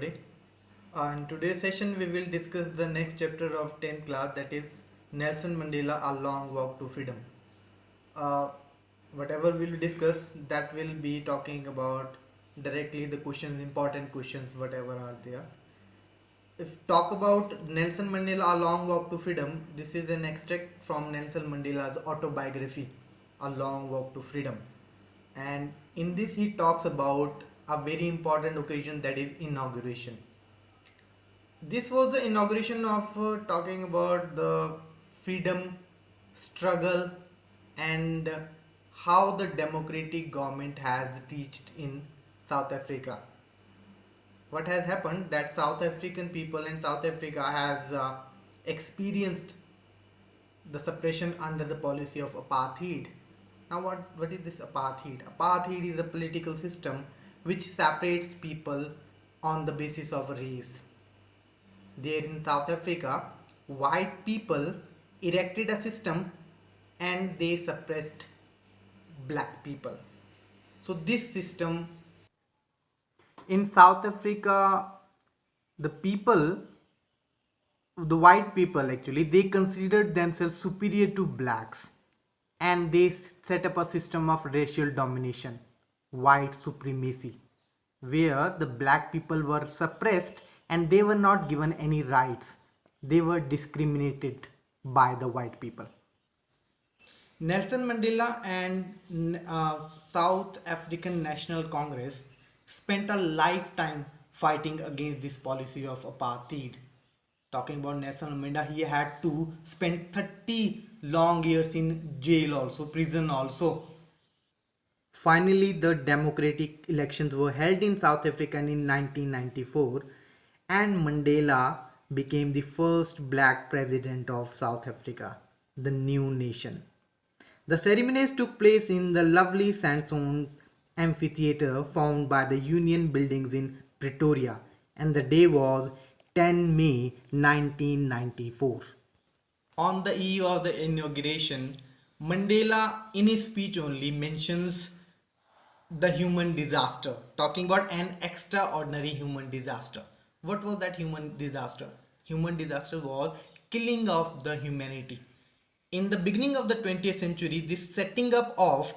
everybody. In today's session, we will discuss the next chapter of 10th class, that is Nelson Mandela: A Long Walk to Freedom. Uh, Whatever we will discuss, that will be talking about directly the questions, important questions, whatever are there. If talk about Nelson Mandela: A Long Walk to Freedom, this is an extract from Nelson Mandela's autobiography, A Long Walk to Freedom. And in this he talks about a very important occasion, that is inauguration. This was the inauguration of talking about the freedom struggle and how the democratic government has reached in South Africa. What has happened that South African people and South Africa has experienced the suppression under the policy of apartheid. Now, what is this apartheid? Apartheid is a political system which separates people on the basis of race. There in South Africa, white people erected a system and they suppressed black people. So this system in South Africa, the people, the white people actually, they considered themselves superior to blacks and they set up a system of racial domination, white supremacy, where the black people were suppressed and they were not given any rights. They were discriminated by the white people. Nelson Mandela and South African National Congress spent a lifetime fighting against this policy of apartheid. Talking about Nelson Mandela, he had to spend 30 long years in jail also, prison also. Finally, the democratic elections were held in South Africa in 1994 and Mandela became the first black president of South Africa, the new nation. The ceremonies took place in the lovely sandstone amphitheatre found by the Union Buildings in Pretoria, and the day was 10 May 1994. On the eve of the inauguration, Mandela in his speech only mentions the human disaster, talking about an extraordinary human disaster. What was that human disaster? Human disaster was killing of the humanity. In the beginning of the 20th century, this setting up of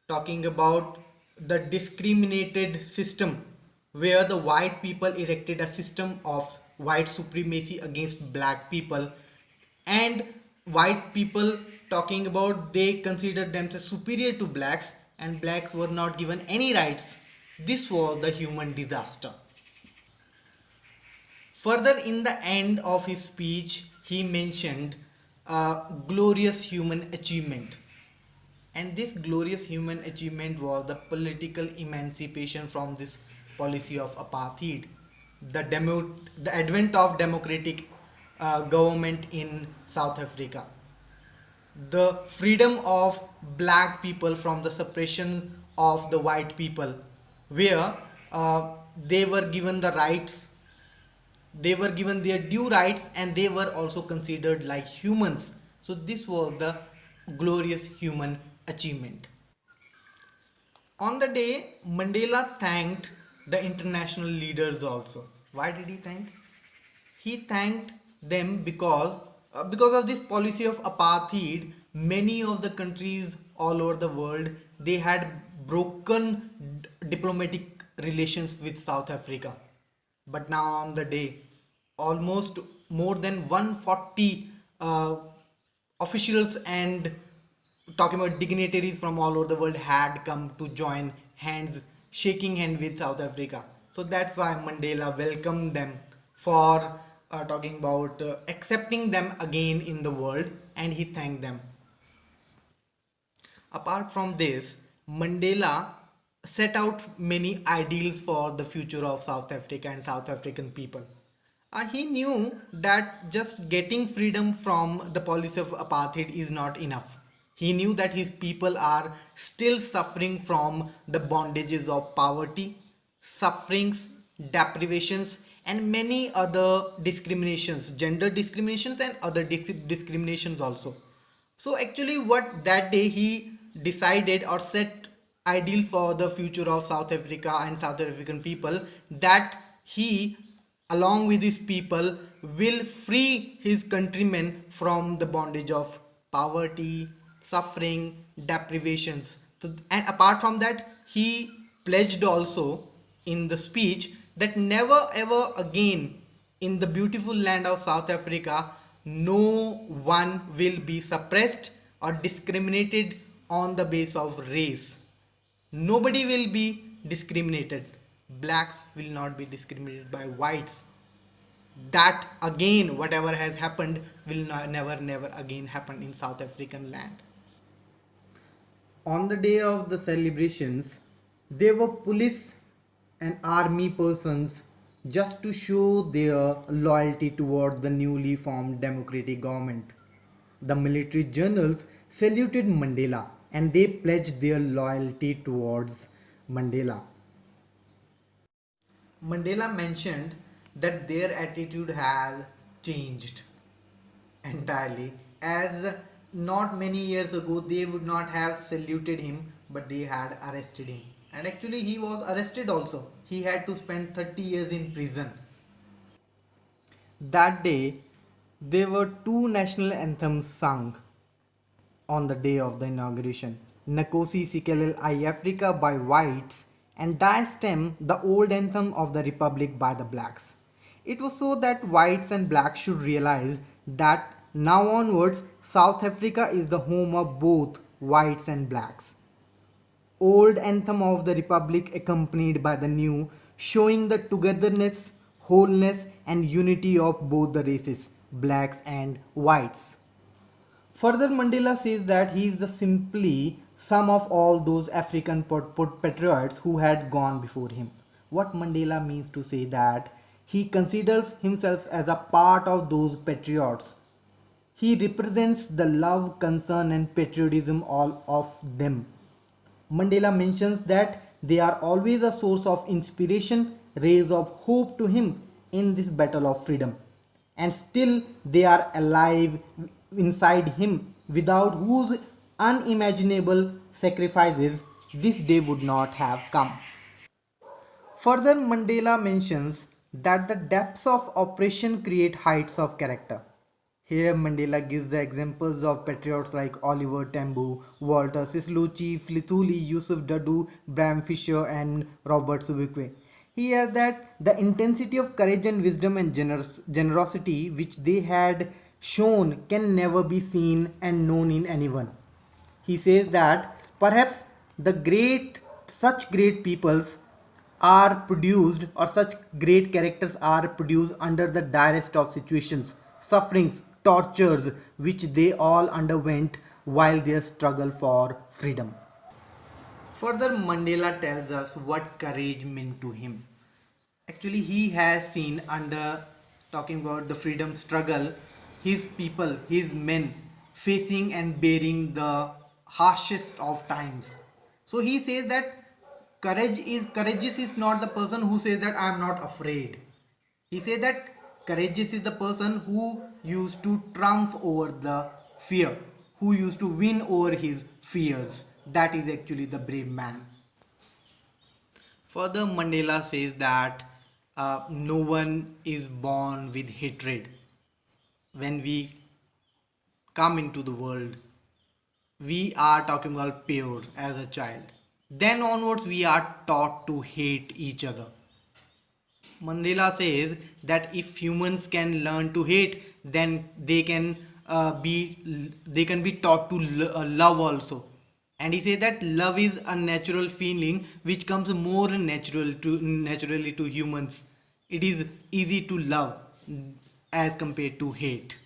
talking about the discriminated system where the white people erected a system of white supremacy against black people, and white people talking about they considered themselves superior to blacks and blacks were not given any rights. This was the human disaster. Further, in the end of his speech, he mentioned a glorious human achievement. And this glorious human achievement was the political emancipation from this policy of apartheid, the advent of democratic government in South Africa, the freedom of black people from the suppression of the white people, where they were given the rights, they were given their due rights, and they were also considered like humans. So this was the glorious human achievement. On the day, Mandela thanked the international leaders also. Why did he thank? He thanked them because of this policy of apartheid. Many of the countries all over the world, they had broken diplomatic relations with South Africa. But now on the day, almost more than 140 officials and talking about dignitaries from all over the world had come to join hands, shaking hand with South Africa. So that's why Mandela welcomed them for talking about accepting them again in the world, and he thanked them. Apart from this, Mandela set out many ideals for the future of South Africa and South African people. He knew that just getting freedom from the policy of apartheid is not enough. He knew that his people are still suffering from the bondages of poverty, sufferings, deprivations, and many other discriminations, gender discriminations and other discriminations also. So actually what that day he decided or set ideals for the future of South Africa and South African people, that he along with his people, will free his countrymen from the bondage of poverty, suffering, deprivations. So, and apart from that, he pledged also in the speech that never ever again in the beautiful land of South Africa, no one will be suppressed or discriminated on the basis of race. Nobody will be discriminated. Blacks will not be discriminated by whites. That again, whatever has happened will never again happen in South African land. On the day of the celebrations, there were police and army persons just to show their loyalty toward the newly formed democratic government. The military generals saluted Mandela and they pledged their loyalty towards Mandela. Mandela mentioned that their attitude has changed entirely, as not many years ago they would not have saluted him, but they had arrested him. And actually, he was arrested also. He had to spend 30 years in prison. That day, there were two national anthems sung on the day of the inauguration: Nkosi Sikelel' iAfrika by whites and Die Stem, the old anthem of the Republic, by the blacks. It was so that whites and blacks should realize that now onwards South Africa is the home of both whites and blacks. Old anthem of the Republic accompanied by the new, showing the togetherness, wholeness and unity of both the races, blacks and whites. Further, Mandela says that he is the simply sum of all those African patriots who had gone before him. What Mandela means to say that he considers himself as a part of those patriots. He represents the love, concern and patriotism all of them. Mandela mentions that they are always a source of inspiration, rays of hope to him in this battle of freedom. And still they are alive inside him, without whose unimaginable sacrifices this day would not have come. Further, Mandela mentions that the depths of oppression create heights of character. Here, Mandela gives the examples of patriots like Oliver Tambo, Walter Sisulu, Chief Lithuli, Yusuf Dadoo, Bram Fisher, and Robert Sobukwe. He adds that the intensity of courage and wisdom and generosity which they had shown can never be seen and known in anyone. He says that perhaps such great peoples are produced, or such great characters are produced under the direst of situations, sufferings, tortures which they all underwent while their struggle for freedom. Further, Mandela tells us what courage meant to him. Actually, he has seen, under talking about the freedom struggle, his people, his men facing and bearing the harshest of times. So he says that courageous is not the person who says that I am not afraid. He says that courageous is the person who used to triumph over the fear, who used to win over his fears. That is actually the brave man. Further, Mandela says that no one is born with hatred. When we come into the world, we are talking about pure as a child. Then onwards, we are taught to hate each other. Mandela says that if humans can learn to hate, then they can be taught to love also. And he says that love is a natural feeling which comes more naturally to humans. It is easy to love as compared to hate.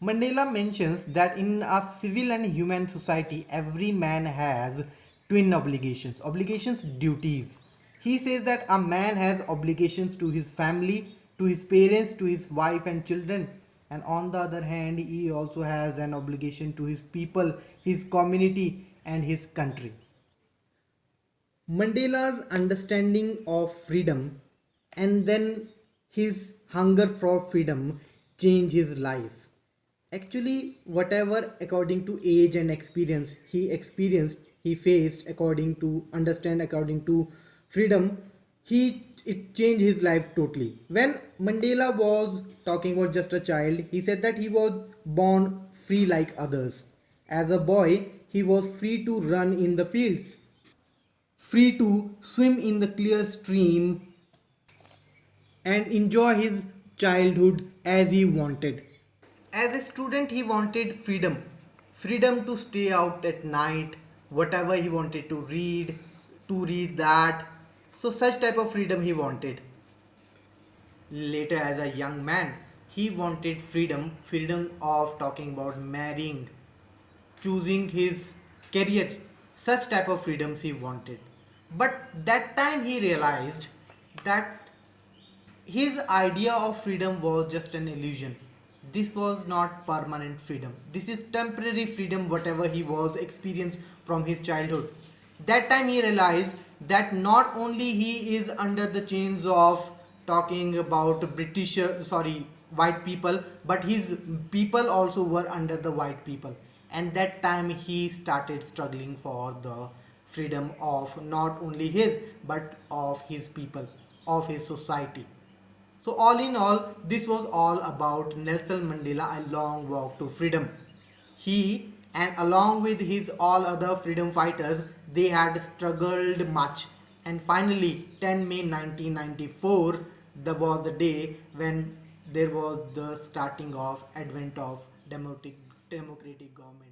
Mandela mentions that in a civil and human society, every man has twin obligations, duties. He says that a man has obligations to his family, to his parents, to his wife and children, and on the other hand, he also has an obligation to his people, his community, and his country. Mandela's understanding of freedom and then his hunger for freedom changed his life. Actually, whatever according to age and experience he experienced, he faced according to freedom, he it changed his life totally. When Mandela was talking about just a child, he said that he was born free like others. As a boy, he was free to run in the fields, free to swim in the clear stream, and enjoy his childhood as he wanted. As a student, he wanted freedom, freedom to stay out at night, whatever he wanted to read that. So, such type of freedom he wanted. Later, as a young man, he wanted freedom, freedom of talking about marrying, choosing his career, such type of freedoms he wanted. But that time he realized that his idea of freedom was just an illusion. This was not permanent freedom. This is temporary freedom, whatever he was experienced from his childhood. That time he realized that not only he is under the chains of talking about white people, but his people also were under the white people. And that time he started struggling for the freedom of not only his but of his people, of his society. So all in all, this was all about Nelson Mandela, a long walk to freedom. He and along with his all other freedom fighters, they had struggled much. And finally, 10 May 1994, that was the day when there was the starting of advent of democratic government.